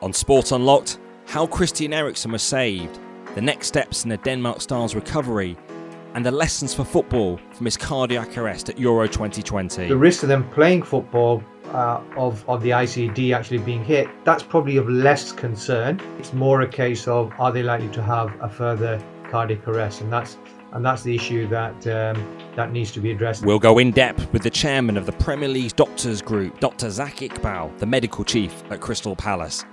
On Sport Unlocked, how Christian Eriksen was saved, the next steps in the Denmark star's recovery, and the lessons for football from his cardiac arrest at Euro 2020. The risk of them playing football, of the ICD actually being hit, that's probably of less concern. It's more a case of, are they likely to have a further cardiac arrest? And that's the issue that needs to be addressed. We'll go in depth with the chairman of the Premier League's doctors group, Dr. Zafar Iqbal, the medical chief at Crystal Palace.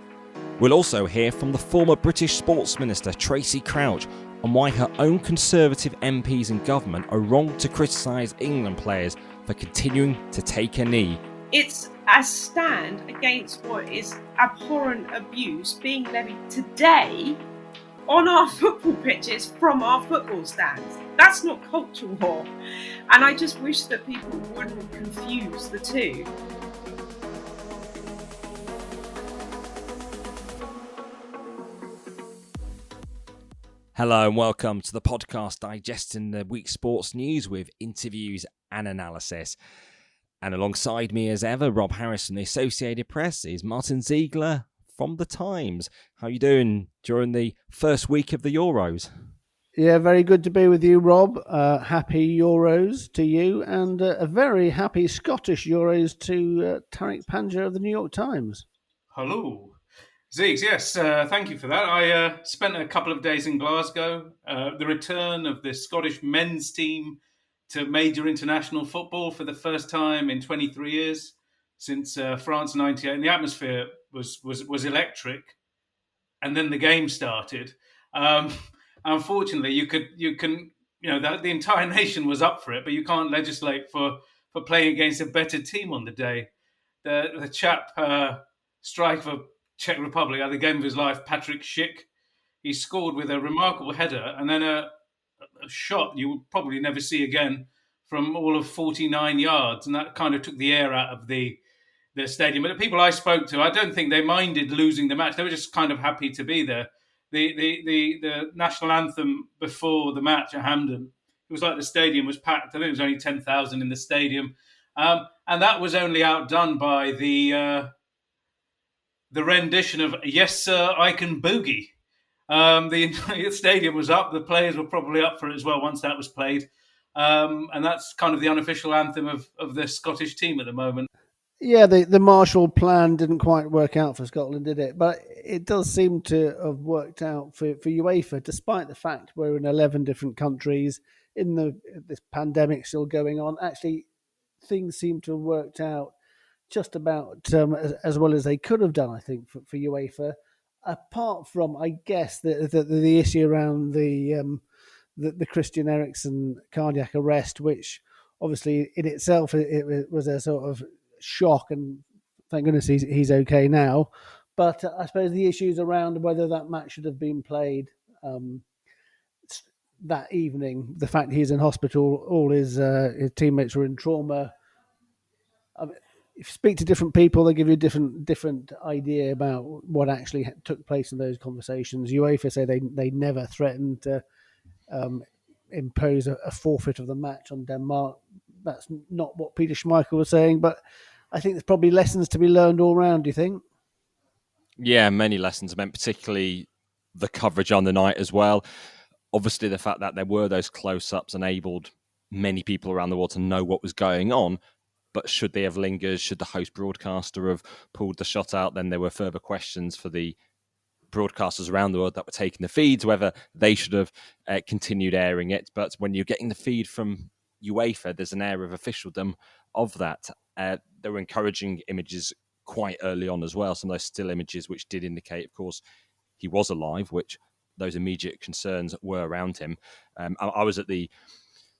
We'll also hear from the former British Sports Minister Tracey Crouch on why her own Conservative MPs in government are wrong to criticise England players for continuing to take a knee. It's a stand against what is abhorrent abuse being levied today on our football pitches from our football stands. That's not culture war. And I just wish that people wouldn't confuse the two. Hello and welcome to the podcast digesting the week's sports news with interviews and analysis. And alongside me as ever, Rob Harris from the Associated Press, is Martyn Ziegler from The Times. How are you doing during the first week of the Euros? Yeah, very good to be with you, Rob. Happy Euros to you, and a very happy Scottish Euros to Tariq Panja of the New York Times. Hello. Ziggs, yes, thank you for that. I spent a couple of days in Glasgow. The return of the Scottish men's team to major international football for the first time in 23 years since France 98. And the atmosphere was electric. And then the game started. Unfortunately, the entire nation was up for it, but you can't legislate for playing against a better team on the day. The chap striker for Czech Republic at the game of his life, Patrick Schick, he scored with a remarkable header and then a shot you will probably never see again from all of 49 yards, and that kind of took the air out of the stadium. But the people I spoke to, I don't think they minded losing the match. They were just kind of happy to be there. The national anthem before the match at Hampden, it was like the stadium was packed. I think it was only 10,000 in the stadium, and that was only outdone by the rendition of "Yes, Sir, I Can Boogie." The stadium was up. The players were probably up for it as well once that was played. And that's kind of the unofficial anthem of the Scottish team at the moment. Yeah, the Marshall Plan didn't quite work out for Scotland, did it? But it does seem to have worked out for UEFA, despite the fact we're in 11 different countries, this pandemic still going on. Actually, things seem to have worked out just about as well as they could have done, I think, for UEFA. Apart from, I guess, the issue around the Christian Eriksen cardiac arrest, which obviously in itself it was a sort of shock, and thank goodness he's okay now. But I suppose the issues around whether that match should have been played that evening, the fact he's in hospital, all his teammates were in trauma. I mean, if you speak to different people, they give you a different idea about what actually took place in those conversations. UEFA say they never threatened to impose a forfeit of the match on Denmark. That's not what Peter Schmeichel was saying, but I think there's probably lessons to be learned all round, do you think? Yeah, many lessons, meant particularly the coverage on the night as well. Obviously, the fact that there were those close-ups enabled many people around the world to know what was going on. But should they have lingered, should the host broadcaster have pulled the shot out, then there were further questions for the broadcasters around the world that were taking the feeds, whether they should have continued airing it. But when you're getting the feed from UEFA, there's an air of officialdom of that. There were encouraging images quite early on as well, some of those still images which did indicate, of course, he was alive, which those immediate concerns were around him. I was at the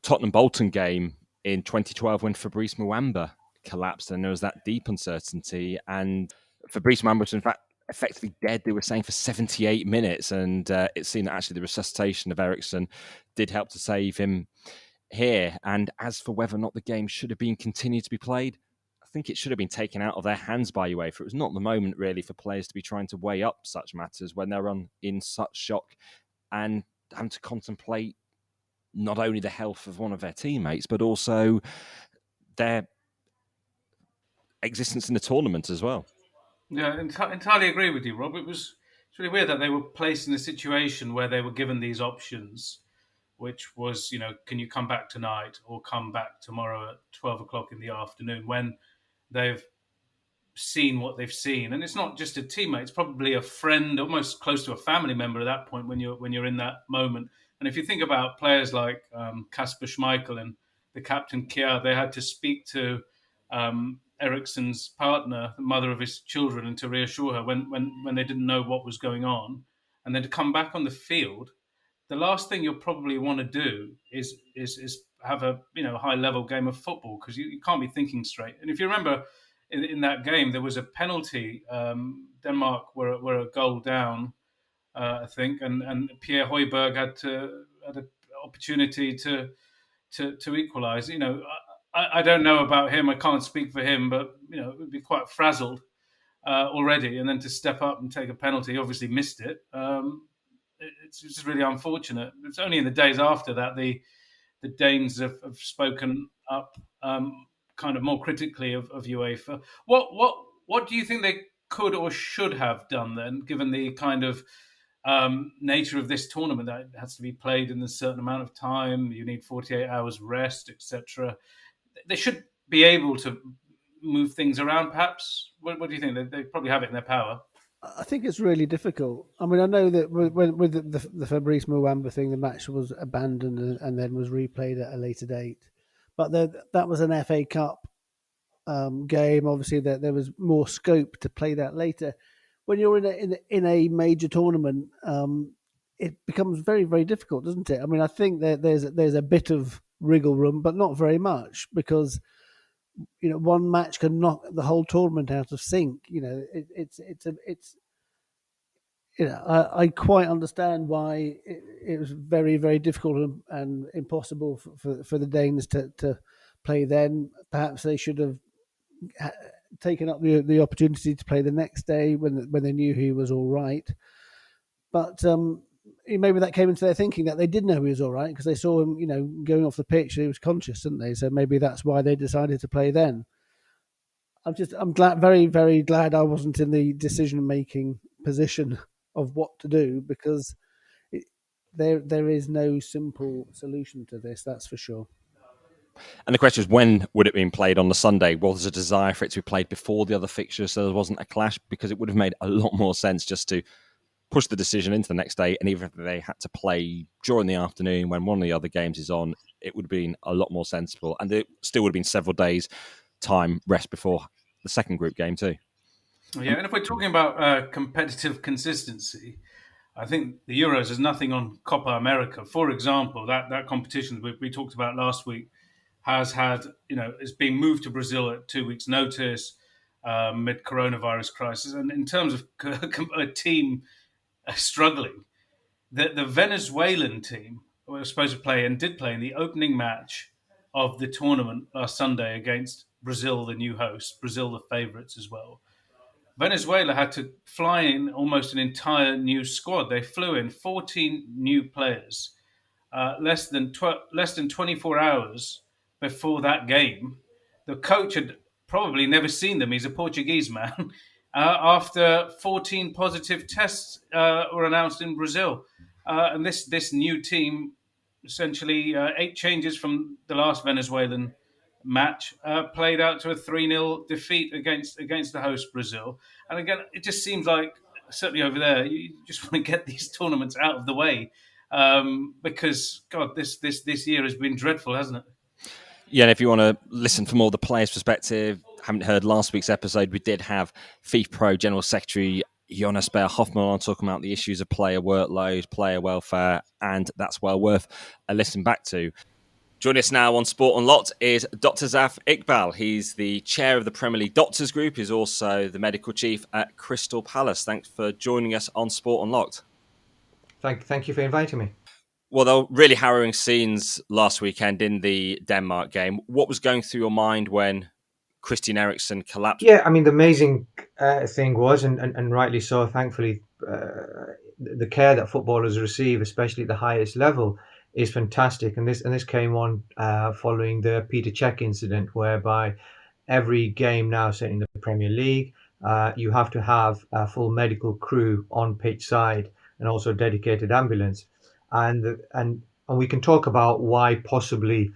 Tottenham-Bolton game in 2012 when Fabrice Muamba collapsed, and there was that deep uncertainty. And Fabrice Muamba was, in fact, effectively dead, they were saying, for 78 minutes. And it seemed that actually the resuscitation of Eriksen did help to save him here. And as for whether or not the game should have been continued to be played, I think it should have been taken out of their hands by UEFA. It was not the moment, really, for players to be trying to weigh up such matters when they're in such shock and having to contemplate not only the health of one of their teammates, but also their existence in the tournament as well. Yeah, entirely agree with you, Rob. It's really weird that they were placed in a situation where they were given these options, which was, can you come back tonight or come back tomorrow at 12 o'clock in the afternoon, when they've seen what they've seen. And it's not just a teammate; it's probably a friend, almost close to a family member at that point when you're in that moment. And if you think about players like Kasper Schmeichel and the captain Kjær, they had to speak to Eriksen's partner, the mother of his children, and to reassure her when they didn't know what was going on, and then to come back on the field. The last thing you'll probably want to do is have a high level game of football, because you can't be thinking straight. And if you remember, in that game there was a penalty. Denmark were a goal down, I think, and Pierre Højbjerg had an opportunity to equalise. I don't know about him. I can't speak for him, but it would be quite frazzled already, and then to step up and take a penalty, obviously missed it. It's just really unfortunate. It's only in the days after that the Danes have spoken up kind of more critically of UEFA. What do you think they could or should have done then, given the kind of nature of this tournament, that it has to be played in a certain amount of time, you need 48 hours rest, etc.? They should be able to move things around, perhaps. What do you think? They probably have it in their power. I think it's really difficult. I mean, I know that with the Fabrice Muamba thing, the match was abandoned and then was replayed at a later date. But that was an FA Cup game. Obviously, there was more scope to play that later. When you're in a major tournament, it becomes very, very difficult, doesn't it? I mean, I think that there's a bit of wriggle room, but not very much, because one match can knock the whole tournament out of sync. I quite understand why it was very, very difficult and impossible for the Danes to play then. Perhaps they should have taken up the opportunity to play the next day when they knew he was all right. But maybe that came into their thinking, that they did know he was all right because they saw him, going off the pitch. He was conscious, didn't they? So maybe that's why they decided to play then. I'm glad, very, very glad I wasn't in the decision-making position of what to do, because there is no simple solution to this, that's for sure. And the question is, when would it be played on the Sunday? Well, there's a desire for it to be played before the other fixtures, so there wasn't a clash, because it would have made a lot more sense just to push the decision into the next day. And even if they had to play during the afternoon when one of the other games is on, it would have been a lot more sensible. And it still would have been several days' time rest before the second group game too. Yeah, and if we're talking about competitive consistency, I think the Euros is nothing on Copa America. For example, that competition we talked about last week has had, it's being moved to Brazil at 2 weeks' notice mid coronavirus crisis. And in terms of a team struggling, the Venezuelan team were supposed to play and did play in the opening match of the tournament last Sunday against Brazil, the new host, Brazil the favourites as well. Venezuela had to fly in almost an entire new squad. They flew in 14 new players less than 24 hours before that game. The coach had probably never seen them. He's a Portuguese man. After 14 positive tests were announced in Brazil. And this new team, essentially 8 changes from the last Venezuelan match, played out to a 3-0 defeat against the host Brazil. And again, it just seems like, certainly over there, you just want to get these tournaments out of the way, because God, this year has been dreadful, hasn't it? Yeah, and if you want to listen from more the players' perspective, haven't heard last week's episode, we did have FIFPro General Secretary Jonas Behr Hoffman on, talking about the issues of player workload, player welfare, and that's well worth a listen back to. Joining us now on Sport Unlocked is Dr. Zafar Iqbal. He's the chair of the Premier League Doctors Group. He's also the medical chief at Crystal Palace. Thanks for joining us on Sport Unlocked. Thank you for inviting me. Well, there were really harrowing scenes last weekend in the Denmark game. What was going through your mind when Christian Eriksen collapsed? Yeah, I mean, the amazing thing was, and rightly so, thankfully, the care that footballers receive, especially at the highest level, is fantastic. And this came on following the Peter Cech incident, whereby every game now, certainly in the Premier League, you have to have a full medical crew on pitch side and also a dedicated ambulance. And we can talk about why possibly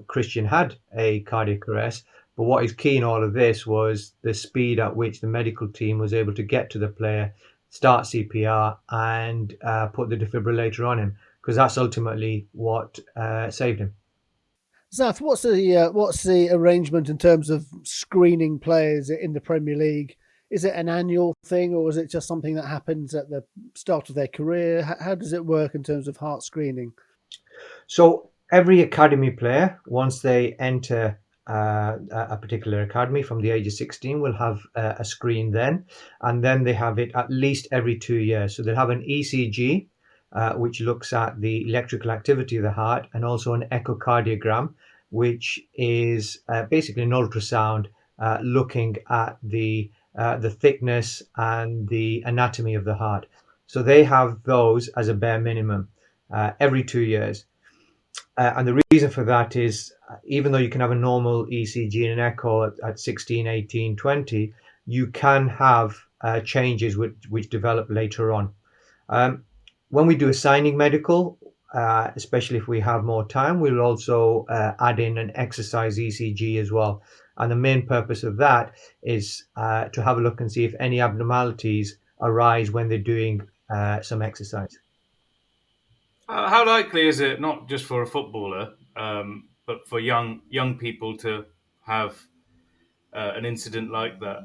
Christian had a cardiac arrest. But what is key in all of this was the speed at which the medical team was able to get to the player, start CPR, and put the defibrillator on him, because that's ultimately what saved him. Zaf, what's the arrangement in terms of screening players in the Premier League? Is it an annual thing, or is it just something that happens at the start of their career? How does it work in terms of heart screening? So every academy player, once they enter a particular academy from the age of 16, will have a screen then, and then they have it at least every 2 years. So they'll have an ECG, which looks at the electrical activity of the heart, and also an echocardiogram, which is basically an ultrasound looking at the thickness and the anatomy of the heart. So they have those as a bare minimum every 2 years. And the reason for that is, even though you can have a normal ECG and an echo at 16, 18, 20, you can have changes which develop later on. When we do a signing medical, especially if we have more time, we'll also add in an exercise ECG as well. And the main purpose of that is to have a look and see if any abnormalities arise when they're doing some exercise. How likely is it, not just for a footballer, but for young people to have an incident like that?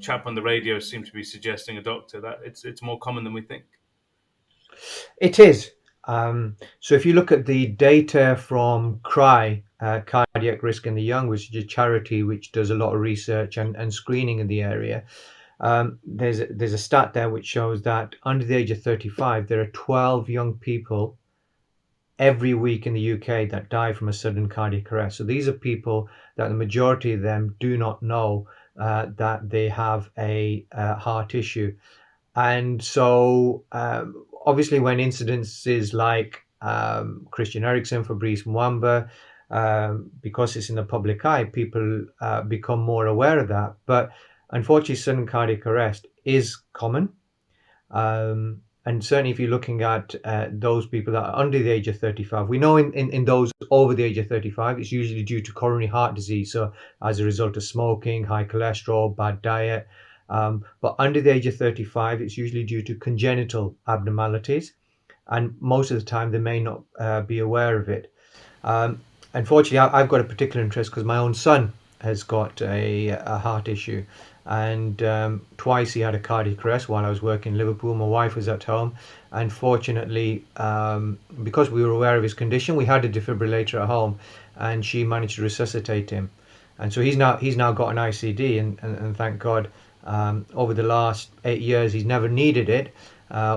Chap on the radio seemed to be suggesting, a doctor, that it's more common than we think. It is. So if you look at the data from CRY, Cardiac Risk in the Young, which is a charity which does a lot of research and screening in the area, there's a stat there which shows that under the age of 35, there are 12 young people every week in the UK that die from a sudden cardiac arrest. So these are people that the majority of them do not know that they have a heart issue. And so obviously when incidences like Christian Eriksen, Fabrice Mwamba, because it's in the public eye, people become more aware of that. But unfortunately, sudden cardiac arrest is common. And certainly if you're looking at those people that are under the age of 35, we know in those over the age of 35, it's usually due to coronary heart disease. So as a result of smoking, high cholesterol, bad diet. But under the age of 35, it's usually due to congenital abnormalities. And most of the time, they may not be aware of it. Unfortunately, I've got a particular interest because my own son has got a heart issue. And twice he had a cardiac arrest while I was working in Liverpool. My wife was at home. And fortunately, because we were aware of his condition, we had a defibrillator at home. And she managed to resuscitate him. And so he's now got an ICD. And thank God, over the last 8 years, he's never needed it.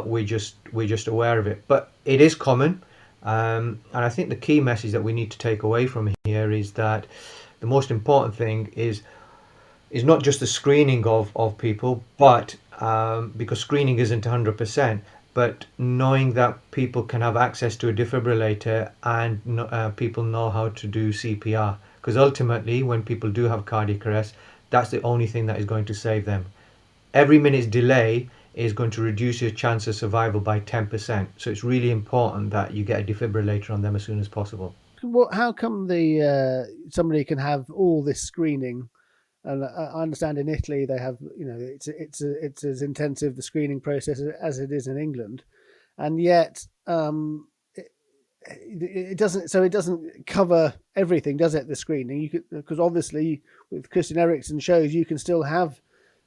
We're just aware of it. But it is common. And I think the key message that we need to take away from here is that the most important thing is not just the screening of people, but because screening isn't 100%, but knowing that people can have access to a defibrillator and people know how to do CPR. Because ultimately, when people do have cardiac arrest, that's the only thing that is going to save them. Every minute's delay is going to reduce your chance of survival by 10%. So it's really important that you get a defibrillator on them as soon as possible. How come somebody can have all this screening? And I understand in Italy they have, it's as intensive the screening process as it is in England, and yet it doesn't. So it doesn't cover everything, does it? The screening, because obviously with Christian Eriksen shows you can still have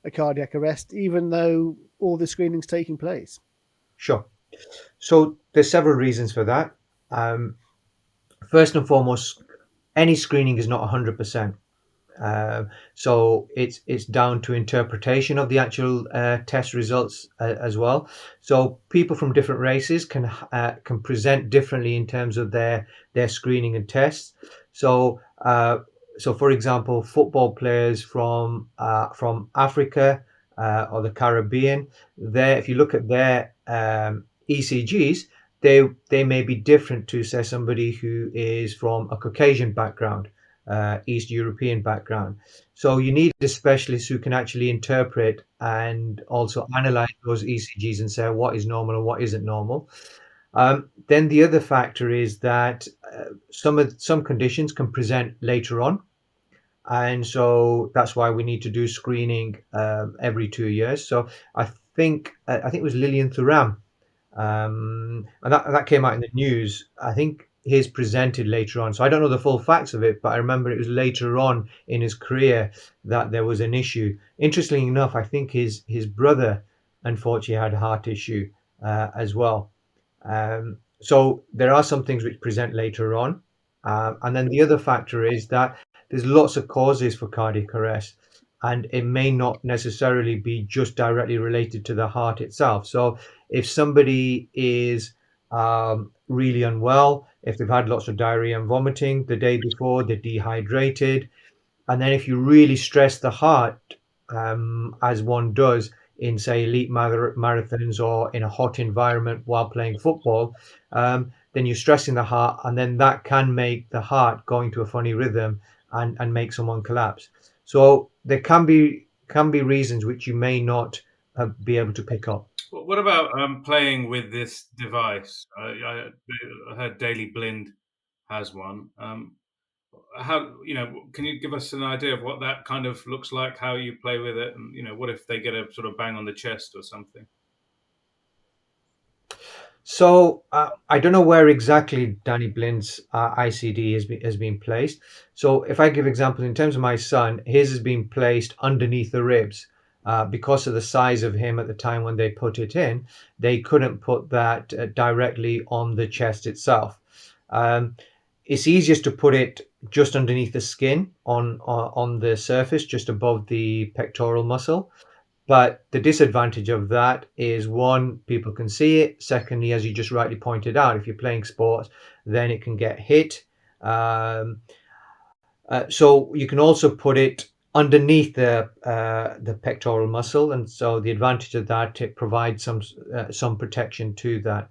a cardiac arrest even though all the screening's taking place. Sure. So there's several reasons for that. First and foremost, any screening is not 100%. So it's down to interpretation of the actual test results as well. So people from different races can present differently in terms of their screening and tests. So for example, football players from Africa or the Caribbean, if you look at their ECGs, they may be different to, say, somebody who is from a Caucasian background. East European background. So you need a specialist who can actually interpret and also analyze those ECGs and say what is normal and what isn't normal. Then the other factor is that some conditions can present later on, and so that's why we need to do screening every 2 years. So I think it was Lillian Thuram, and that came out in the news. I think his presented later on, so I don't know the full facts of it, but I remember it was later on in his career that there was an issue. Interestingly enough, I think his brother unfortunately had a heart issue as well. So there are some things which present later on. And then the other factor is that there's lots of causes for cardiac arrest, and it may not necessarily be just directly related to the heart itself. So if somebody is really unwell, if they've had lots of diarrhea and vomiting the day before, they're dehydrated, and then if you really stress the heart, as one does in, say, elite marathons or in a hot environment while playing football, then you're stressing the heart, and then that can make the heart go into a funny rhythm and make someone collapse. So there can be reasons which you may not be able to pick up. What about playing with this device? I heard Daily Blind has one. How, can you give us an idea of what that kind of looks like, how you play with it, and what if they get a sort of bang on the chest or something? So I don't know where exactly Danny Blind's ICD has been placed. So if I give examples in terms of my son, his has been placed underneath the ribs. Because of the size of him at the time when they put it in, they couldn't put that directly on the chest itself. It's easiest to put it just underneath the skin on the surface, just above the pectoral muscle. But the disadvantage of that is, one, people can see it. Secondly, as you just rightly pointed out, if you're playing sports, then it can get hit. So you can also put it underneath the pectoral muscle, and so the advantage of that, it provides some protection to that.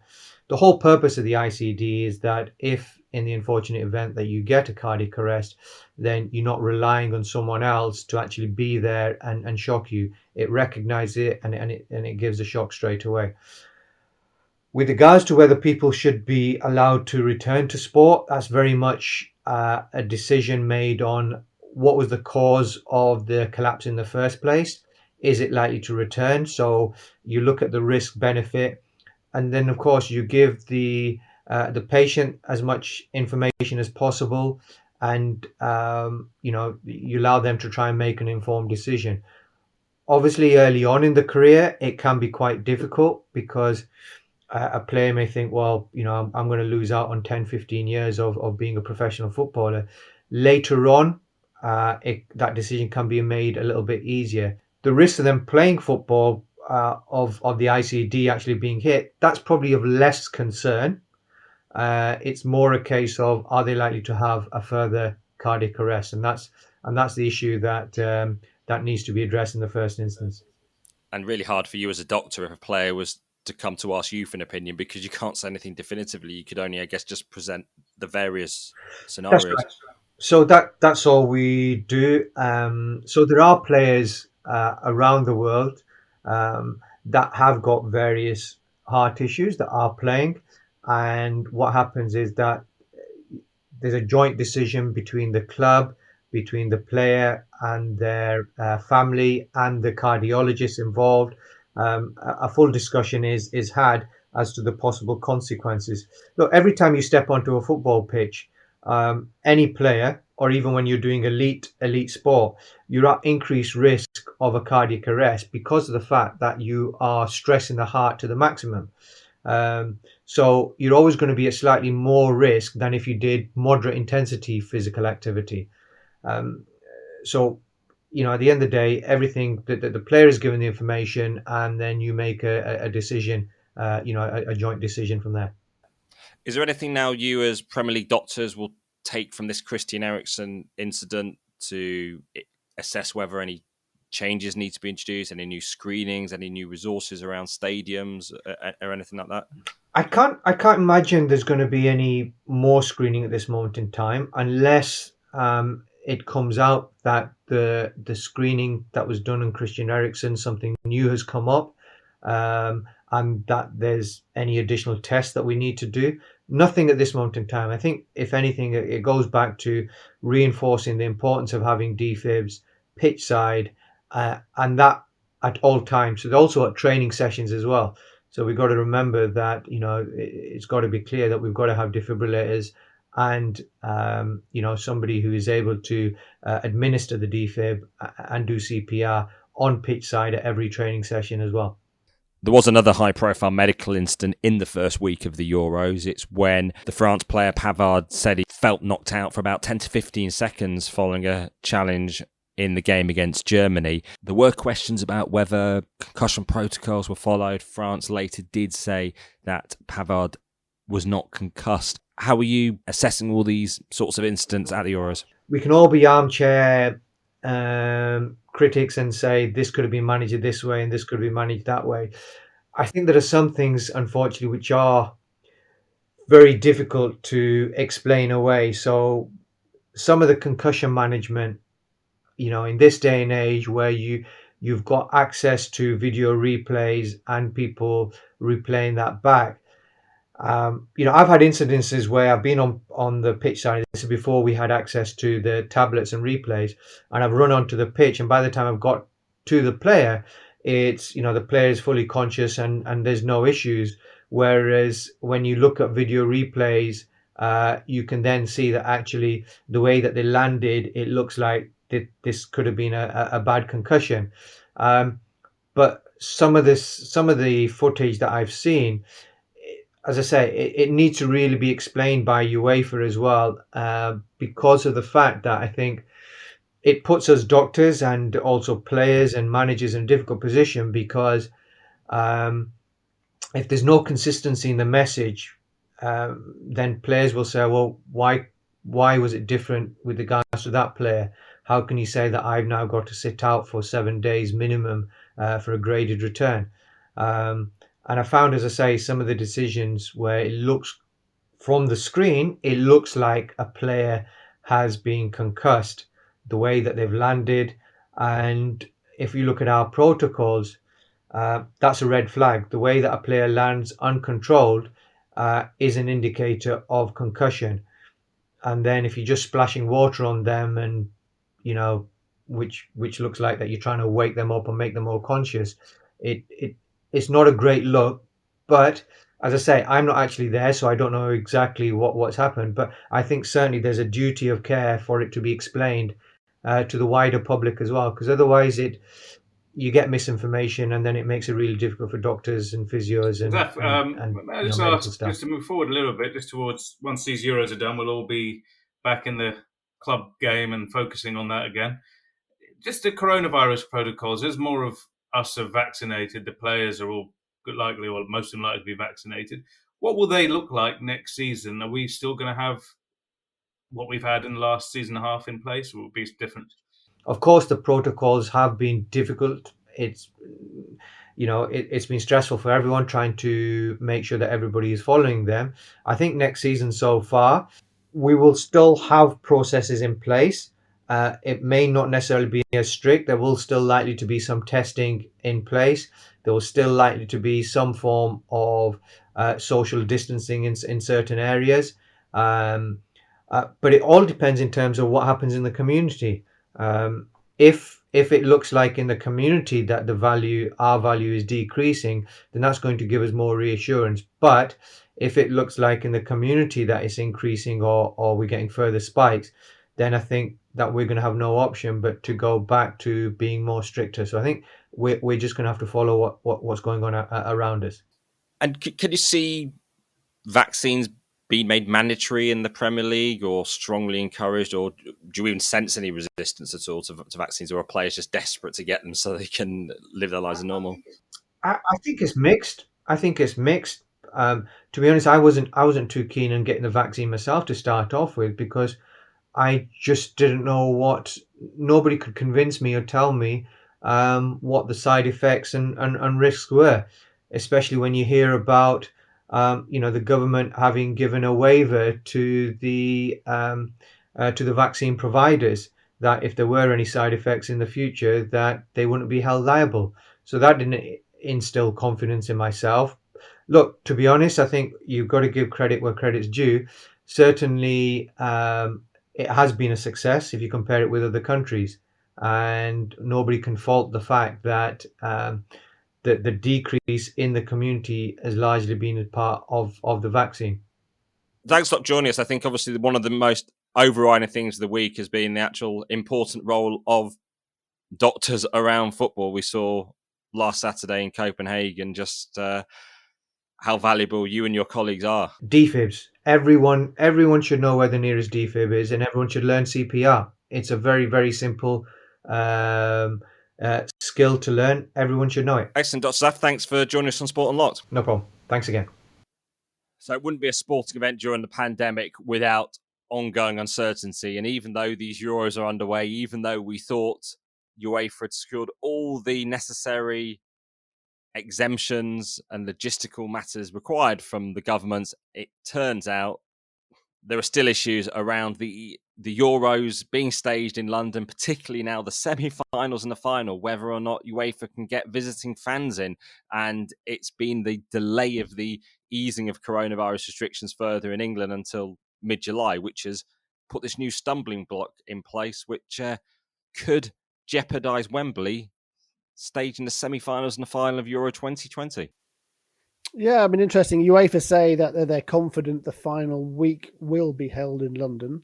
The whole purpose of the ICD is that if in the unfortunate event that you get a cardiac arrest, then you're not relying on someone else to actually be there and shock you. It recognizes it and it gives a shock straight away. With regards to whether people should be allowed to return to sport, that's very much a decision made on what was the cause of the collapse in the first place. Is it likely to return? So you look at the risk benefit, and then of course you give the patient as much information as possible, and you allow them to try and make an informed decision. Obviously, early on in the career, it can be quite difficult because a player may think, well, I'm going to lose out on 10, 15 years of being a professional footballer. Later on, that decision can be made a little bit easier. The risk of them playing football, of the ICD actually being hit, that's probably of less concern. It's more a case of, are they likely to have a further cardiac arrest, and that's the issue that needs to be addressed in the first instance. And really hard for you as a doctor if a player was to come to ask you for an opinion, because you can't say anything definitively. You could only, I guess, just present the various scenarios. That's right. So that's all we do. So there are players around the world that have got various heart issues that are playing, and what happens is that there's a joint decision between the club, between the player and their family and the cardiologist involved. A full discussion is had as to the possible consequences. Look, every time you step onto a football pitch, any player, or even when you're doing elite sport, you're at increased risk of a cardiac arrest because of the fact that you are stressing the heart to the maximum. So you're always going to be at slightly more risk than if you did moderate intensity physical activity. So at the end of the day, everything that the player is given the information, and then you make a decision, a joint decision from there. Is there anything now you as Premier League doctors will take from this Christian Eriksen incident to assess whether any changes need to be introduced, any new screenings, any new resources around stadiums, or anything like that? I can't imagine there's going to be any more screening at this moment in time, unless it comes out that the screening that was done on Christian Eriksen, something new has come up, and that there's any additional tests that we need to do. Nothing at this moment in time. I think, if anything, it goes back to reinforcing the importance of having defibs pitch side, and that at all times. So also at training sessions as well. So we've got to remember that, it's got to be clear that we've got to have defibrillators and somebody who is able to administer the defib and do CPR on pitch side at every training session as well. There was another high-profile medical incident in the first week of the Euros. It's when the France player Pavard said he felt knocked out for about 10 to 15 seconds following a challenge in the game against Germany. There were questions about whether concussion protocols were followed. France later did say that Pavard was not concussed. How are you assessing all these sorts of incidents at the Euros? We can all be armchair critics and say this could have been managed this way and this could have been managed that way. I think there are some things, unfortunately, which are very difficult to explain away. So some of the concussion management, in this day and age where you've got access to video replays and people replaying that back, I've had incidences where I've been on the pitch side. This is before we had access to the tablets and replays, and I've run onto the pitch, and by the time I've got to the player, it's the player is fully conscious and there's no issues. Whereas when you look at video replays, you can then see that actually the way that they landed, it looks like this could have been a bad concussion. But some of the footage that I've seen, as I say, it needs to really be explained by UEFA as well, because of the fact that I think it puts us doctors and also players and managers in a difficult position, because if there's no consistency in the message, then players will say, well, why was it different with regards to that player? How can you say that I've now got to sit out for 7 days minimum for a graded return? And I found, as I say, some of the decisions where it looks from the screen, it looks like a player has been concussed, the way that they've landed. And if you look at our protocols, that's a red flag. The way that a player lands uncontrolled is an indicator of concussion. And then if you're just splashing water on them and, which looks like that you're trying to wake them up and make them more conscious, it's not a great look. But as I say, I'm not actually there, so I don't know exactly what's happened. But I think certainly there's a duty of care for it to be explained to the wider public as well, because otherwise you get misinformation, and then it makes it really difficult for doctors and physios and medical staff. Just to move forward a little bit, just towards once these Euros are done, we'll all be back in the club game and focusing on that again. Just the coronavirus protocols, there's more of us are vaccinated. The players are all likely, or most of them likely to be vaccinated. What will they look like next season? Are we still going to have what we've had in the last season and a half in place, or will it be different? Of course, the protocols have been difficult. It's been stressful for everyone trying to make sure that everybody is following them. I think next season so far, we will still have processes in place. It may not necessarily be as strict. There will still likely to be some testing in place. There will still likely to be some form of social distancing in certain areas. But it all depends in terms of what happens in the community. If it looks like in the community that our value is decreasing, then that's going to give us more reassurance. But if it looks like in the community that it's increasing or we're getting further spikes, then I think that we're going to have no option but to go back to being more stricter. So I think we're just going to have to follow what's going on around us. And can you see vaccines being made mandatory in the Premier League or strongly encouraged, or do you even sense any resistance at all to vaccines, or are players just desperate to get them so they can live their lives as normal? I think it's mixed. To be honest, I wasn't too keen on getting the vaccine myself to start off with, because I just didn't know nobody could convince me or tell me what the side effects and risks were, especially when you hear about the government having given a waiver to the to the vaccine providers that if there were any side effects in the future, that they wouldn't be held liable. So that didn't instill confidence in myself. Look, to be honest, I think you've got to give credit where credit's due. Certainly, it has been a success if you compare it with other countries, and nobody can fault the fact that the decrease in the community has largely been a part of the vaccine. Thanks for joining us. I think obviously one of the most overriding things of the week has been the actual important role of doctors around football. We saw last Saturday in Copenhagen just how valuable you and your colleagues are. Defibs. Everyone should know where the nearest defib is, and everyone should learn CPR. It's a very, very simple skill to learn. Everyone should know it. Excellent, Dr. Zaf. Thanks for joining us on Sport Unlocked. No problem. Thanks again. So it wouldn't be a sporting event during the pandemic without ongoing uncertainty. And even though these Euros are underway, even though we thought UEFA had secured all the necessary exemptions and logistical matters required from the governments, it turns out there are still issues around the Euros being staged in London, particularly now the semi-finals and the final, whether or not UEFA can get visiting fans in. And it's been the delay of the easing of coronavirus restrictions further in England until mid-July, which has put this new stumbling block in place, which could jeopardise Wembley staging the semi-finals and the final of Euro 2020. Yeah, I mean, interesting. UEFA say that they're confident the final week will be held in London,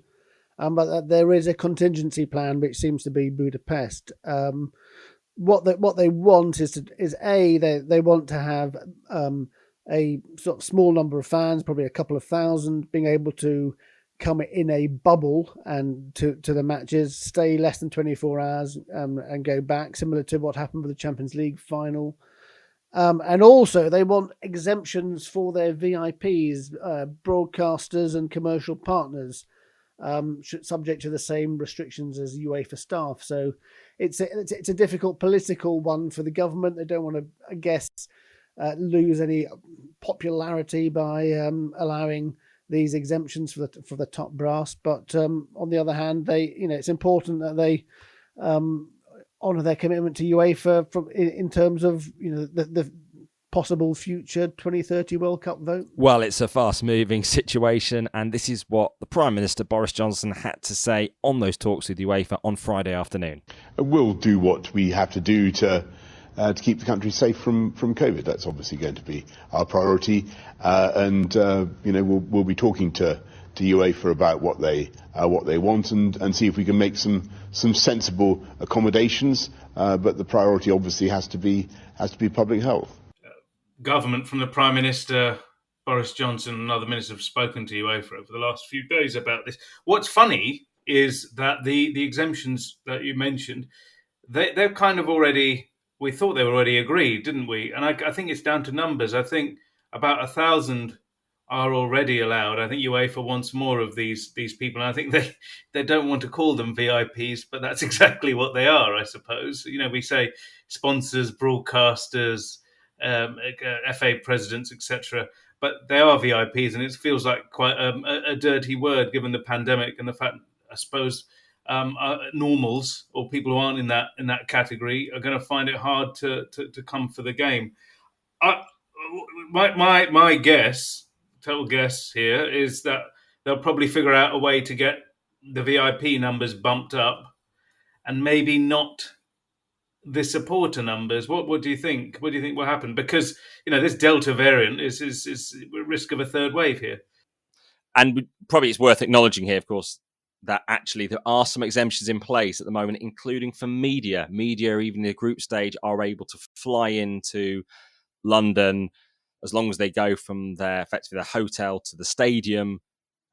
but that there is a contingency plan which seems to be Budapest. What they want is they want to have a sort of small number of fans, probably a couple of thousand, being able to come in a bubble and to the matches, stay less than 24 hours and go back, similar to what happened with the Champions League final. And also they want exemptions for their VIPs, broadcasters and commercial partners, subject to the same restrictions as UEFA staff. So it's a difficult political one for the government. They don't want to, I guess, lose any popularity by allowing these exemptions for the top brass. But on the other hand, it's important that they honour their commitment to UEFA in terms of the possible future 2030 World Cup vote. Well, it's a fast-moving situation, and this is what the Prime Minister Boris Johnson had to say on those talks with UEFA on Friday afternoon. We'll do what we have to do to keep the country safe from COVID. That's obviously going to be our priority, and we'll be talking to UEFA about what they want and see if we can make some sensible accommodations. But the priority obviously has to be public health. Government, from the Prime Minister Boris Johnson and other ministers, have spoken to UEFA over the last few days about this. What's funny is that the exemptions that you mentioned, they're kind of already. We thought they were already agreed, didn't we? And I think it's down to numbers. I think about 1,000 are already allowed. I think UEFA wants more of these people. And I think they don't want to call them VIPs, but that's exactly what they are, I suppose. We say sponsors, broadcasters, FA presidents, etc. But they are VIPs, and it feels like quite a dirty word given the pandemic and the fact, I suppose, normals or people who aren't in that category are going to find it hard to come for the game. My guess, total guess here, is that they'll probably figure out a way to get the VIP numbers bumped up, and maybe not the supporter numbers. What do you think? What do you think will happen? Because this Delta variant is at risk of a third wave here. And probably it's worth acknowledging here, of course, that actually there are some exemptions in place at the moment, including for media. Media, even the group stage, are able to fly into London as long as they go from effectively their hotel to the stadium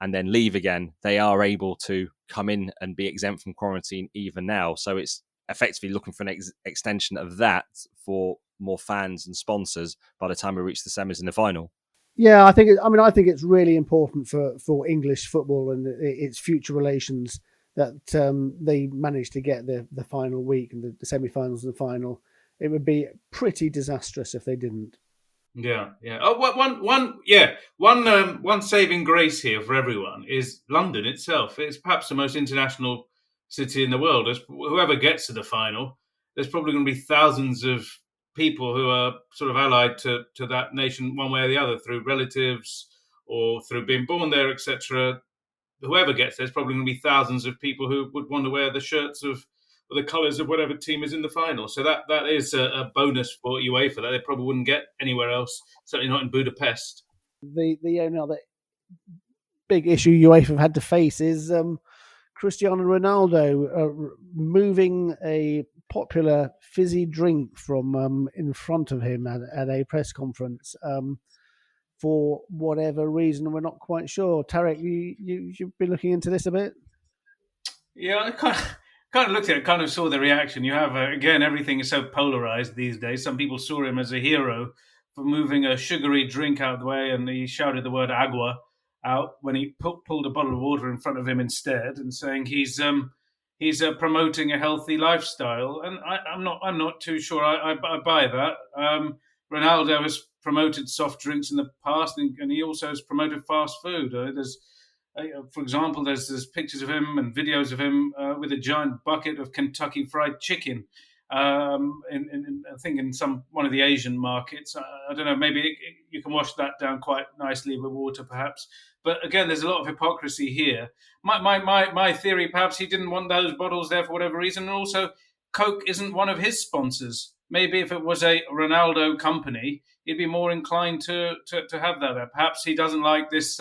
and then leave again. They are able to come in and be exempt from quarantine even now. So it's effectively looking for an extension of that for more fans and sponsors by the time we reach the semis and the final. Yeah, I think it's really important for English football and its future relations that they managed to get the final week and the semi-finals and the final. It would be pretty disastrous if they didn't. Yeah. Oh, one saving grace here for everyone is London itself. It's perhaps the most international city in the world. Whoever gets to the final, there's probably going to be thousands of people who are sort of allied to that nation one way or the other through relatives or through being born there, etc. Whoever gets there's probably going to be thousands of people who would want to wear the shirts of or the colours of whatever team is in the final. So that is a bonus for UEFA that they probably wouldn't get anywhere else. Certainly not in Budapest. The only other big issue UEFA have had to face is Cristiano Ronaldo moving a popular fizzy drink from in front of him at a press conference. For whatever reason, we're not quite sure. Tariq, you've been looking into this a bit? Yeah, I kind of looked at it, kind of saw the reaction. You have, again, everything is so polarized these days. Some people saw him as a hero for moving a sugary drink out of the way, and he shouted the word agua out when he pulled a bottle of water in front of him instead, and saying he's promoting a healthy lifestyle. And I'm not too sure I buy that. Ronaldo has promoted soft drinks in the past, and he also has promoted fast food. For example, there's pictures of him and videos of him with a giant bucket of Kentucky Fried Chicken. I think in one of the Asian markets. I don't know. Maybe you can wash that down quite nicely with water, perhaps. But again, there's a lot of hypocrisy here. My theory, perhaps he didn't want those bottles there for whatever reason, and also Coke isn't one of his sponsors. Maybe if it was a Ronaldo company, he'd be more inclined to have that there. Perhaps he doesn't like this.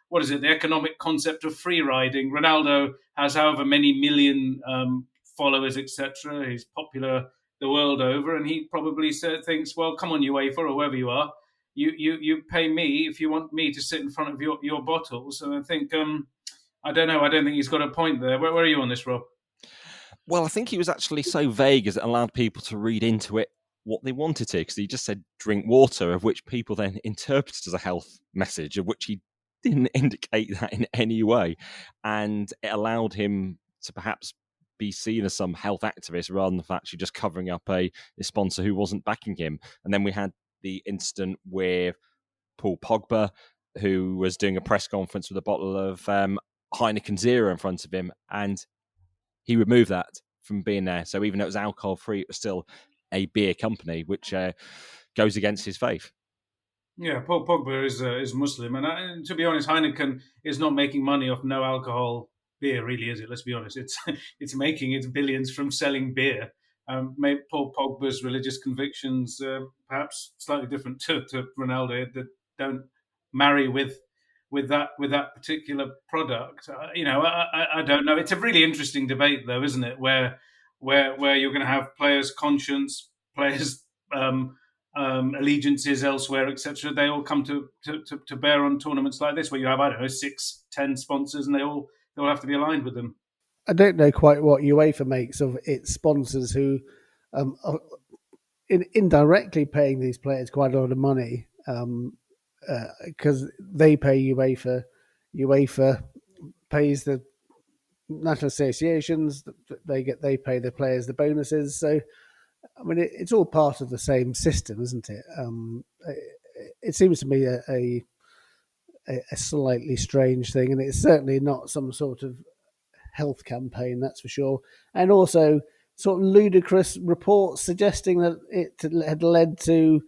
What is it? The economic concept of free riding. Ronaldo has however many million followers, etc. He's popular the world over, and he probably thinks, well, come on, UEFA or whoever you are, you pay me if you want me to sit in front of your bottles. And I think I don't know. I don't think he's got a point there. Where are you on this, Rob? Well, I think he was actually so vague as it allowed people to read into it what they wanted to, because he just said drink water, of which people then interpreted as a health message, of which he didn't indicate that in any way. And it allowed him to perhaps be seen as some health activist rather than actually just covering up a sponsor who wasn't backing him. And then we had the incident with Paul Pogba, who was doing a press conference with a bottle of Heineken Zero in front of him, and he removed that from being there. So even though it was alcohol-free, it was still a beer company, which goes against his faith. Yeah, Paul Pogba is Muslim, and to be honest, Heineken is not making money off no alcohol beer, really, is it? Let's be honest. It's making its billions from selling beer. Paul Pogba's religious convictions perhaps slightly different to Ronaldo, that don't marry with that particular product. I don't know. It's a really interesting debate, though, isn't it? Where you're going to have players' conscience, players' allegiances elsewhere, etc. They all come to bear on tournaments like this, where you have 6-10 sponsors, and they all have to be aligned with them. I don't know quite what UEFA makes of its sponsors, who are indirectly paying these players quite a lot of money, because they pay UEFA. UEFA pays the national associations. They pay the players the bonuses. So, I mean, it's all part of the same system, isn't it? It seems to me a slightly strange thing, and it's certainly not some sort of health campaign, that's for sure. And also sort of ludicrous reports suggesting that it had led to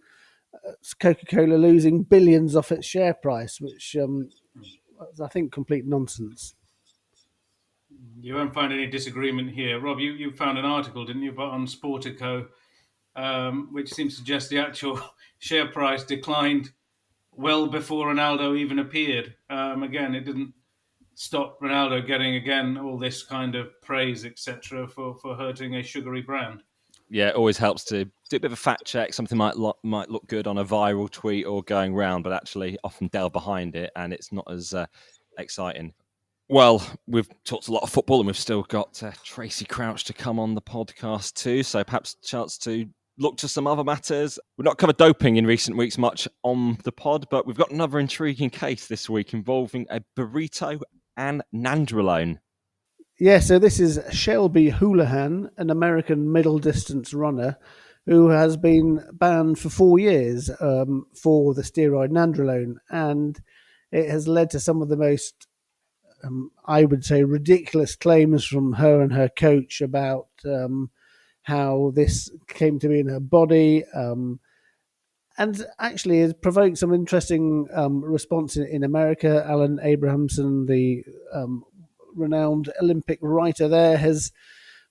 Coca-Cola losing billions off its share price, which I think complete nonsense. You won't find any disagreement here. Rob, you found an article, didn't you, on Sportico, which seems to suggest the actual share price declined well before Ronaldo even appeared. Again, it didn't stop Ronaldo getting, again, all this kind of praise, etc., for hurting a sugary brand. Yeah, it always helps to do a bit of a fact check. Something might look good on a viral tweet or going round, but actually often delve behind it, and it's not as exciting. Well, we've talked a lot of football, and we've still got Tracey Crouch to come on the podcast too, so perhaps a chance to look to some other matters. We've not covered doping in recent weeks much on the pod, but we've got another intriguing case this week involving a burrito and nandrolone. Yeah, so this is Shelby Houlihan, an American middle-distance runner who has been banned for 4 years for the steroid nandrolone, and it has led to some of the most, I would say, ridiculous claims from her and her coach about how this came to be in her body. And actually, has provoked some interesting response in America. Alan Abrahamson, the renowned Olympic writer there, has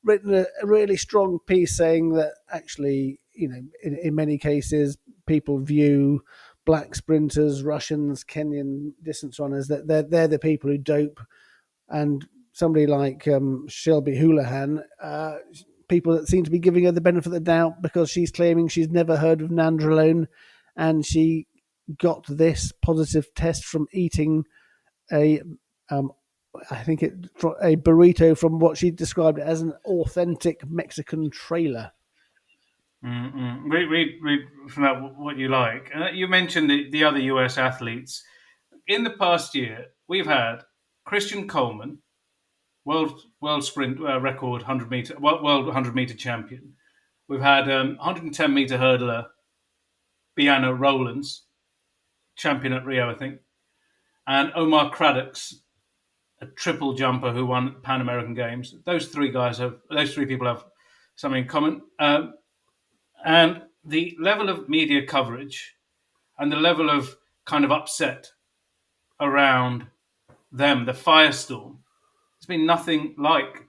written a really strong piece saying that actually, in many cases, people view black sprinters, Russians, Kenyan distance runners, that they're the people who dope, and somebody like Shelby Houlihan, people that seem to be giving her the benefit of the doubt because she's claiming she's never heard of nandrolone, and she got this positive test from eating a burrito from what she described as an authentic Mexican trailer. Read from that what you like. You mentioned the other US athletes. In the past year, we've had Christian Coleman, world sprint record 100 meter, world 100 meter champion. We've had 110 meter hurdler Biana Rowlands, champion at Rio, I think, and Omar Craddock's a triple jumper who won Pan American Games. Those three people have something in common. And the level of media coverage and the level of kind of upset around them, the firestorm, it's been nothing like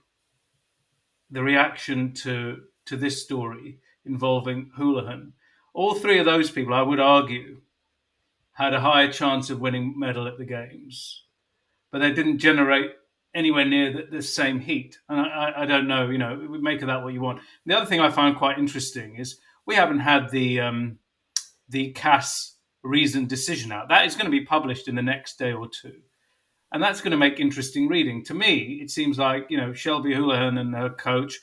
the reaction to this story involving Houlihan. All three of those people, I would argue, had a higher chance of winning medal at the Games, but they didn't generate anywhere near the same heat. And I don't know, make of that what you want. The other thing I find quite interesting is we haven't had the CAS reasoned decision out. That is going to be published in the next day or two. And that's going to make interesting reading. To me, it seems like, Shelby Houlihan and her coach,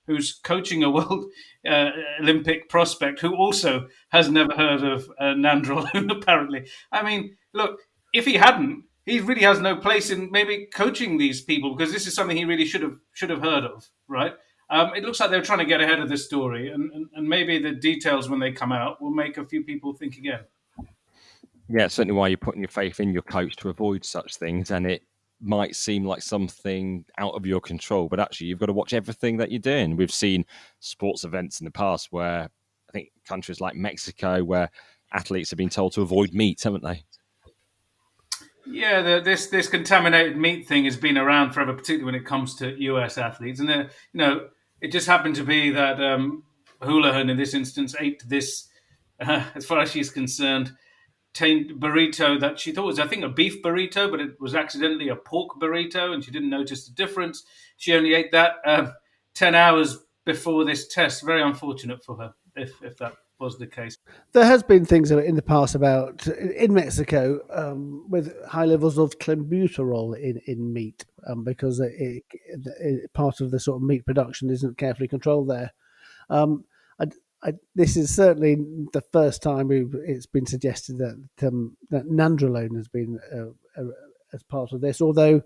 who's coaching a world Olympic prospect who also has never heard of nandrolone, apparently. I mean, look, if he hadn't, he really has no place in maybe coaching these people, because this is something he really should have heard of, right? It looks like they're trying to get ahead of the story, and maybe the details when they come out will make a few people think again. Yeah, certainly why you're putting your faith in your coach to avoid such things, and it might seem like something out of your control, but actually you've got to watch everything that you're doing. We've seen sports events in the past where I think countries like Mexico where athletes have been told to avoid meat, haven't they? Yeah, this contaminated meat thing has been around forever, particularly when it comes to US athletes. And it just happened to be that Houlihan in this instance ate this, as far as she's concerned, burrito that she thought was, I think, a beef burrito, but it was accidentally a pork burrito, and she didn't notice the difference. She only ate that 10 hours before this test. Very unfortunate for her, if that was the case. There has been things in the past about, in Mexico, with high levels of clenbuterol in meat, because part of the sort of meat production isn't carefully controlled there. This is certainly the first time it's been suggested that nandrolone has been as part of this. Although,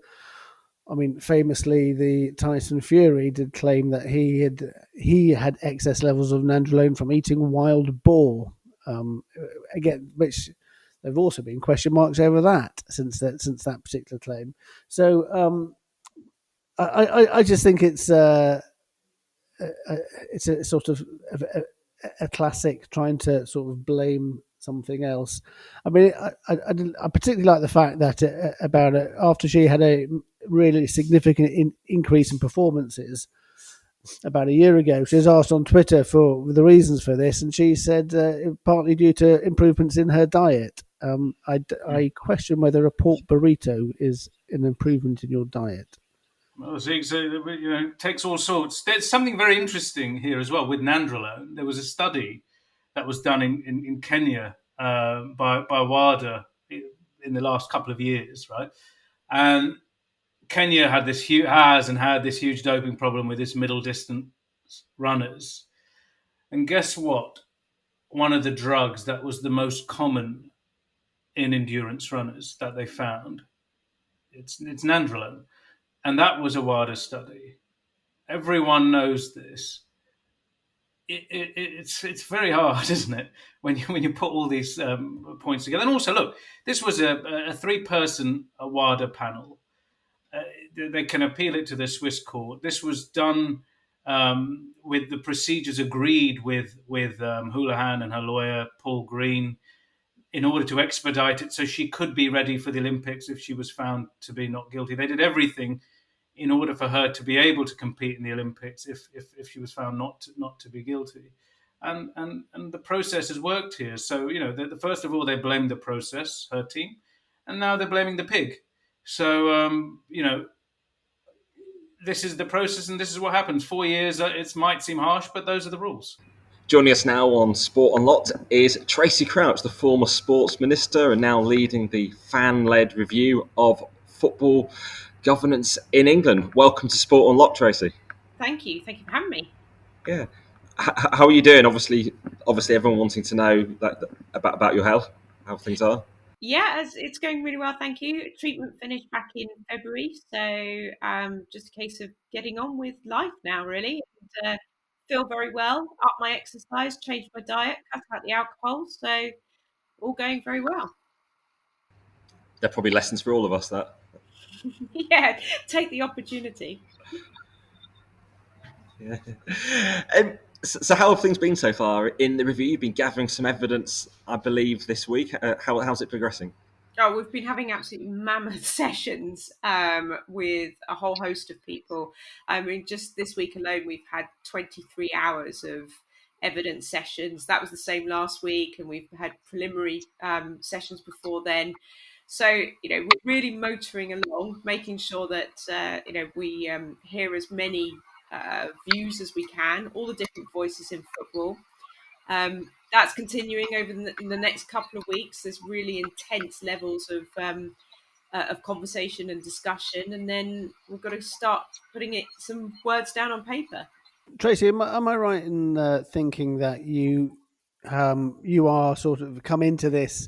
I mean, famously, the Tyson Fury did claim that he had excess levels of nandrolone from eating wild boar. Again, which there've also been question marks over that since that particular claim. So I just think it's a sort of a classic trying to sort of blame something else. I mean, I particularly like the fact that after she had a really significant increase in performances about a year ago, she was asked on Twitter for the reasons for this, and she said partly due to improvements in her diet. I question whether a pork burrito is an improvement in your diet. Well, it takes all sorts. There's something very interesting here as well with nandrolone. There was a study that was done in Kenya by WADA in the last couple of years, right? And Kenya had this huge doping problem with its middle distance runners. And guess what? One of the drugs that was the most common in endurance runners that they found, it's nandrolone. And that was a WADA study. Everyone knows this. it's very hard, isn't it, when you put all these points together? And also, look, this was a three-person WADA panel. They can appeal it to the Swiss court. This was done with the procedures agreed with Houlihan and her lawyer Paul Green in order to expedite it, so she could be ready for the Olympics if she was found to be not guilty. They did everything in order for her to be able to compete in the Olympics if she was found not to be guilty. And the process has worked here. So, first of all, they blamed the process, her team, and now they're blaming the pig. So, this is the process and this is what happens. 4 years, it might seem harsh, but those are the rules. Joining us now on Sport Unlocked is Tracey Crouch, the former sports minister and now leading the fan-led review of football governance in England. Welcome to Sport Unlocked, Tracey. Thank you for having me. Yeah. How are you doing? Obviously, everyone wanting to know about your health, how things are. Yeah, it's going really well, thank you. Treatment finished back in February, so just a case of getting on with life now, really. And, feel very well, up my exercise, changed my diet, cut out the alcohol, so all going very well. They're probably lessons for all of us, that. Yeah, take the opportunity. Yeah. So how have things been so far in the review? You've been gathering some evidence, I believe, this week. How's it progressing? Oh, we've been having absolutely mammoth sessions with a whole host of people. I mean, just this week alone, we've had 23 hours of evidence sessions. That was the same last week, and we've had preliminary sessions before then. So, we're really motoring along, making sure that, we hear as many views as we can, all the different voices in football. That's continuing over in the next couple of weeks. There's really intense levels of conversation and discussion, and then we've got to start putting some words down on paper. Tracey, am I right in thinking that you are sort of come into this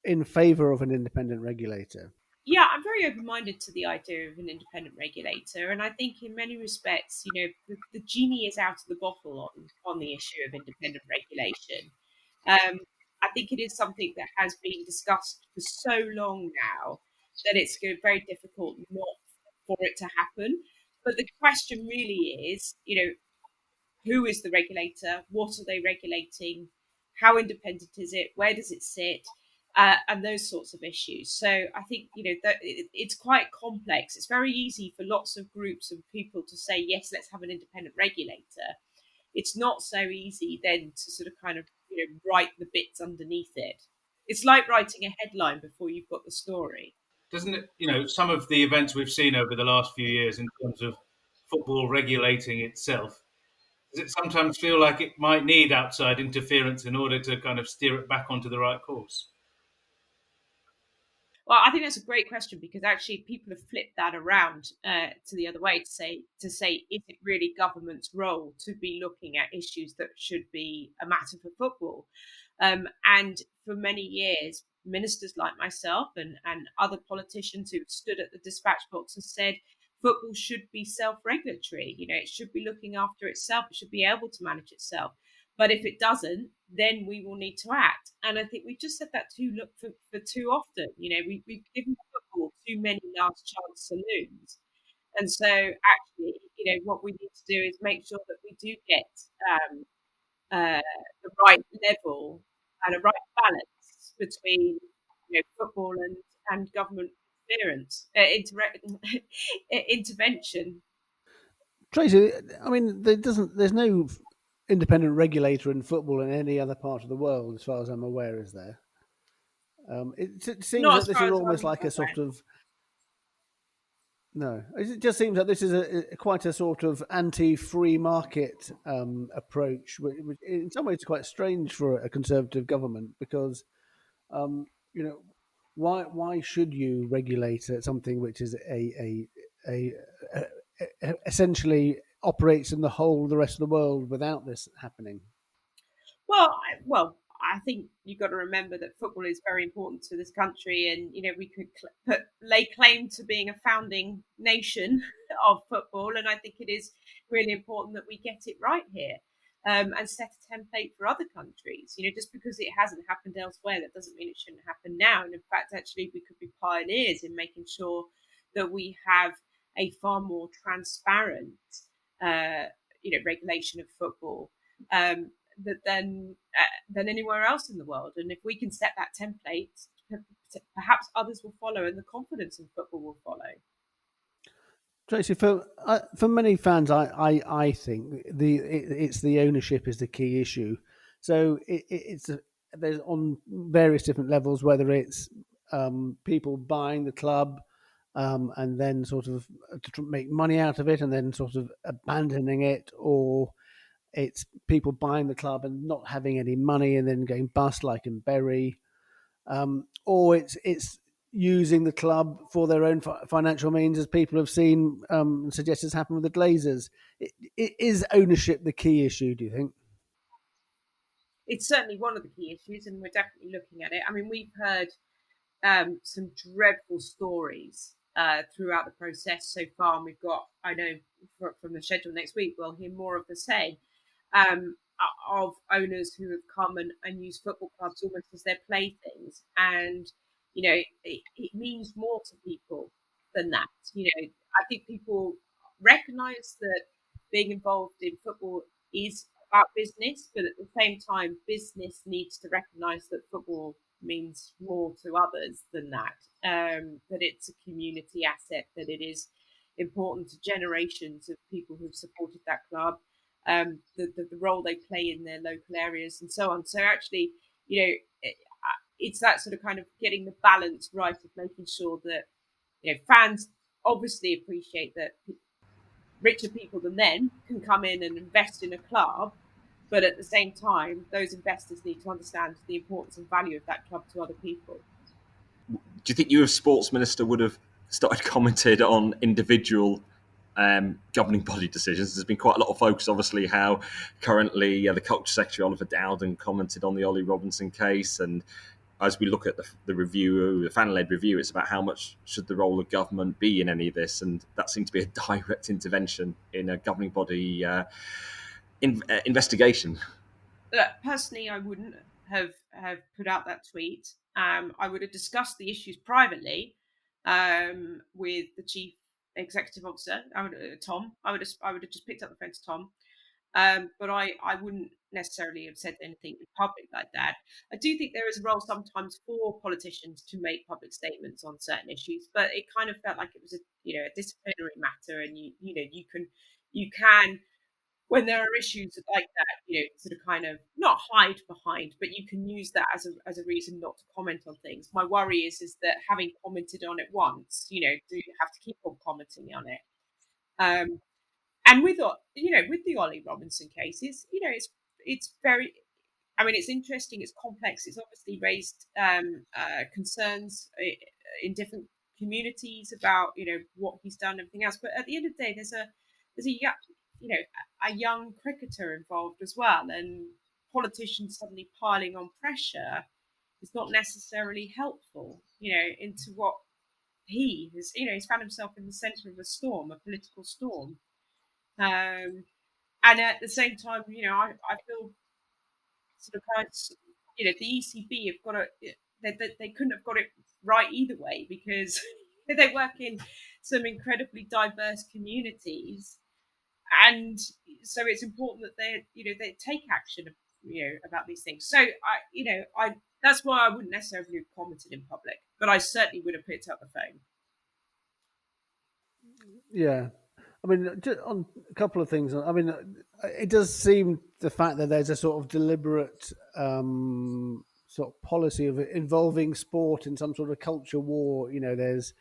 in favour of an independent regulator? Yeah, I'm very open-minded to the idea of an independent regulator, and I think in many respects, the genie is out of the bottle on the issue of independent regulation. I think it is something that has been discussed for so long now that it's very difficult not for it to happen. But the question really is, who is the regulator? What are they regulating? How independent is it? Where does it sit? And those sorts of issues. So I think, that it's quite complex. It's very easy for lots of groups of people to say, yes, let's have an independent regulator. It's not so easy then to sort of kind of, write the bits underneath it. It's like writing a headline before you've got the story. Doesn't it, some of the events we've seen over the last few years in terms of football regulating itself, does it sometimes feel like it might need outside interference in order to kind of steer it back onto the right course? Well, I think that's a great question, because actually people have flipped that around to the other way to say, is it really government's role to be looking at issues that should be a matter for football? And for many years, ministers like myself and other politicians who've stood at the dispatch box have said football should be self-regulatory. It should be looking after itself. It should be able to manage itself. But if it doesn't, then we will need to act. And I think we've just said that for too often. We've given football too many last chance saloons. And so actually, what we need to do is make sure that we do get the right level and a right balance between football and government intervention. Tracey, I mean, there's no independent regulator in football in any other part of the world, as far as I'm aware, is there? It seems that this is almost like a sort of... No, it just seems that this is quite a sort of anti-free market approach, which in some ways is quite strange for a Conservative government, because, why should you regulate something which is essentially operates in the rest of the world without this happening? Well, I think you've got to remember that football is very important to this country, and we could lay claim to being a founding nation of football, and I think it is really important that we get it right here. and set a template for other countries. Just because it hasn't happened elsewhere, that doesn't mean it shouldn't happen now. And in fact, actually, we could be pioneers in making sure that we have a far more transparent, regulation of football than anywhere else in the world. And if we can set that template, perhaps others will follow, and the confidence in football will follow. Tracey, for many fans, I think it's the ownership is the key issue. So there's on various different levels, whether it's people buying the club and then sort of to make money out of it and then sort of abandoning it, or it's people buying the club and not having any money and then going bust, like in Bury, or it's using the club for their own financial means, as people have seen suggested has happened with the Glazers. Is ownership the key issue, do you think? It's certainly one of the key issues, and we're definitely looking at it. I mean, we've heard some dreadful stories throughout the process so far, and we've got, I know from the schedule next week, we'll hear more of the same, of owners who have come and used football clubs almost as their playthings. And it means more to people than that. I think people recognise that being involved in football is about business, but at the same time, business needs to recognise that football means more to others than that. That it's a community asset, that it is important to generations of people who've supported that club, the role they play in their local areas, and so on. So actually, it's that sort of kind of getting the balance right of making sure that fans obviously appreciate that richer people than them can come in and invest in a club, but at the same time, those investors need to understand the importance and value of that club to other people. Do you think you, as sports minister, would have started commented on individual governing body decisions? There's been quite a lot of focus, obviously, how currently the Culture Secretary Oliver Dowden commented on the Ollie Robinson case, and as we look at the review, the fan-led review, it's about how much should the role of government be in any of this, and that seemed to be a direct intervention in a governing body investigation. Personally, I wouldn't have put out that tweet. I would have discussed the issues privately with the chief executive officer, Tom. I would have just picked up the phone to Tom. But I wouldn't necessarily have said anything in public like that. I do think there is a role sometimes for politicians to make public statements on certain issues, but it kind of felt like it was a disciplinary matter, and you can when there are issues like that, sort of kind of not hide behind, but you can use that as a reason not to comment on things. My worry is that having commented on it once, do you have to keep on commenting on it? And with the Ollie Robinson cases, it's very, I mean, it's interesting, it's complex, it's obviously raised concerns in different communities about what he's done and everything else. But at the end of the day, there's a young cricketer involved as well, and politicians suddenly piling on pressure is not necessarily helpful, into what he has. He's found himself in the centre of a political storm. And at the same time, I feel sort of kind of, the ECB have got they couldn't have got it right either way, because they work in some incredibly diverse communities, and so it's important that they take action, about these things. So I that's why I wouldn't necessarily have commented in public, but I certainly would have picked up the phone. Yeah. I mean, just on a couple of things. I mean, it does seem the fact that there's a sort of deliberate sort of policy of involving sport in some sort of culture war. There's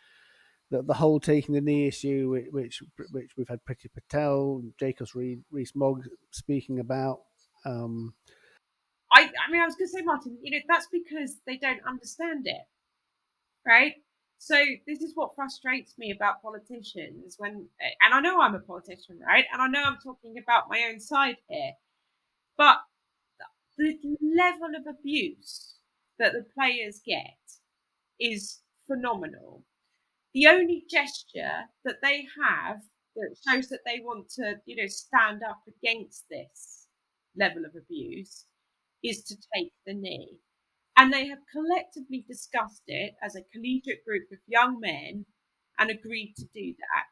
the whole taking the knee issue, which we've had Priti Patel, Jacobs Rees-Mogg speaking about. I mean, I was going to say, Martyn, that's because they don't understand it, right? So this is what frustrates me about politicians and I know I'm a politician, right? And I know I'm talking about my own side here, but the level of abuse that the players get is phenomenal. The only gesture that they have that shows that they want to, stand up against this level of abuse is to take the knee. And they have collectively discussed it as a collegiate group of young men and agreed to do that.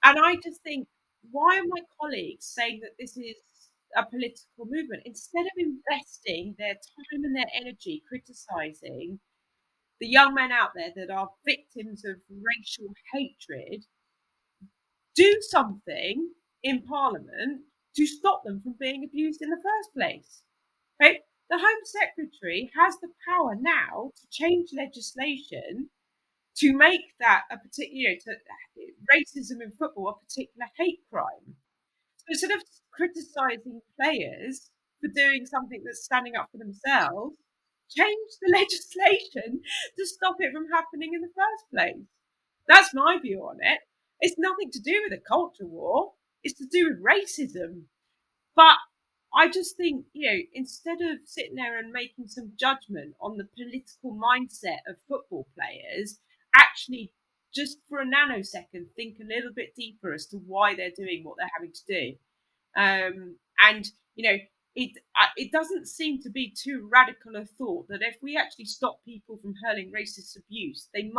And I just think, why are my colleagues saying that this is a political movement instead of investing their time and their energy criticising the young men out there that are victims of racial hatred? Do something in Parliament to stop them from being abused in the first place. Right? The Home Secretary has the power now to change legislation to make that a particular, racism in football a particular hate crime. So instead of criticising players for doing something that's standing up for themselves, change the legislation to stop it from happening in the first place. That's my view on it. It's nothing to do with a culture war. It's to do with racism. But I just think, instead of sitting there and making some judgment on the political mindset of football players, actually just for a nanosecond think a little bit deeper as to why they're doing what they're having to do. It doesn't seem to be too radical a thought that if we actually stop people from hurling racist abuse, the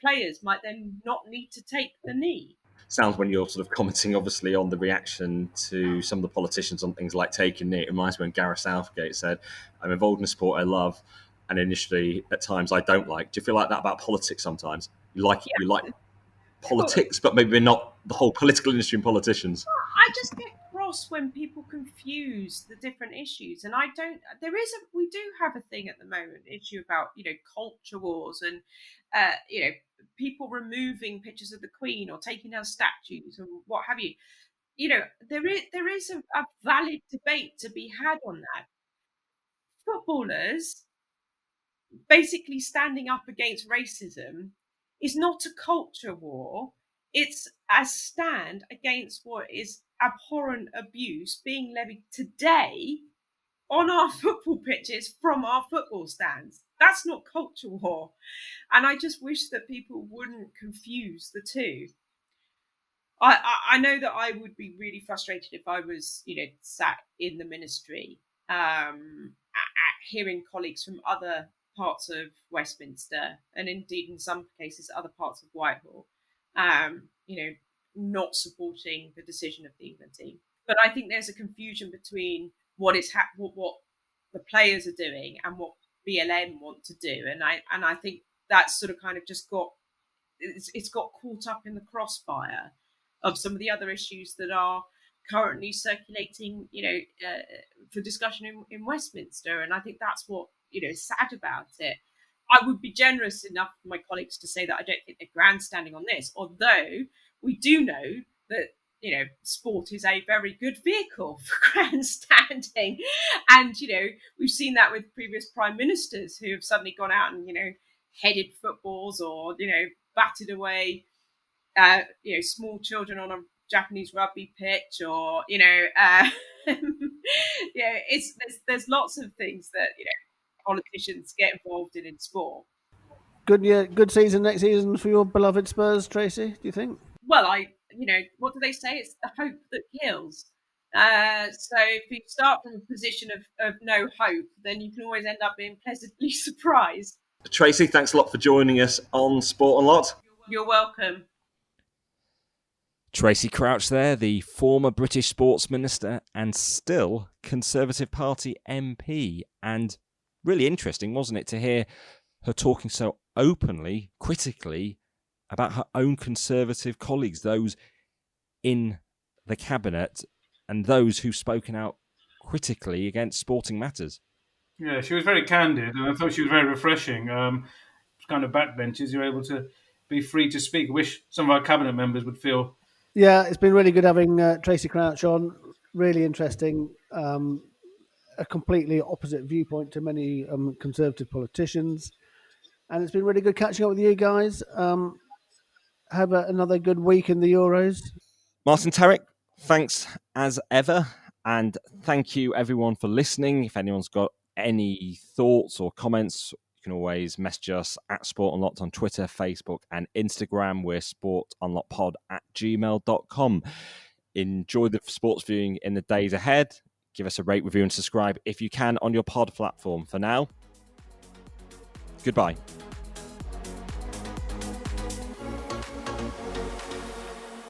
players might then not need to take the knee. Sounds, when you're sort of commenting, obviously, on the reaction to some of the politicians on things like taking knee, it reminds me when Gareth Southgate said, "I'm involved in a sport I love, and initially, at times, I don't like." Do you feel like that about politics sometimes? You like politics, but maybe not the whole political industry and politicians. I just get cross when people confuse the different issues, and I don't. We do have a thing at the moment, issue about culture wars and people removing pictures of the Queen or taking down statues or what have you. There is a valid debate to be had on that. Footballers basically standing up against racism is not a culture war. It's a stand against what is abhorrent abuse being levied today on our football pitches from our football stands. That's not culture war. And I just wish that people wouldn't confuse the two. I know that I would be really frustrated if I was, sat in the ministry, hearing colleagues from other parts of Westminster and indeed in some cases other parts of Whitehall, not supporting the decision of the England team. But I think there's a confusion between what the players are doing and what BLM want to do, and I think that's sort of kind of just got caught up in the crossfire of some of the other issues that are currently circulating, for discussion in Westminster, and I think that's what is sad about it. I would be generous enough for my colleagues to say that I don't think they're grandstanding on this, although we do know that sport is a very good vehicle for grandstanding. And, we've seen that with previous prime ministers who have suddenly gone out and, headed footballs or, batted away, small children on a Japanese rugby pitch or, there's lots of things that, politicians get involved in sport. Good season next season for your beloved Spurs, Tracey, do you think? Well, what do they say? It's the hope that kills. So if you start from a position of no hope, then you can always end up being pleasantly surprised. Tracey, thanks a lot for joining us on Sport Unlocked. You're welcome. Tracey Crouch there, the former British sports minister and still Conservative Party MP. And really interesting, wasn't it, to hear her talking so openly, critically, about her own Conservative colleagues, those in the cabinet and those who've spoken out critically against sporting matters. Yeah, she was very candid, and I thought she was very refreshing. Kind of backbenchers, you're able to be free to speak. I wish some of our cabinet members would feel. Yeah, it's been really good having Tracey Crouch on. Really interesting. A completely opposite viewpoint to many Conservative politicians. And it's been really good catching up with you guys. Have another good week in the Euros. Martyn, Tariq, thanks as ever. And thank you, everyone, for listening. If anyone's got any thoughts or comments, you can always message us at Sport Unlocked on Twitter, Facebook, and Instagram. We're sportunlockpod@gmail.com. Enjoy the sports viewing in the days ahead. Give us a rate, review, and subscribe if you can on your pod platform. For now, goodbye.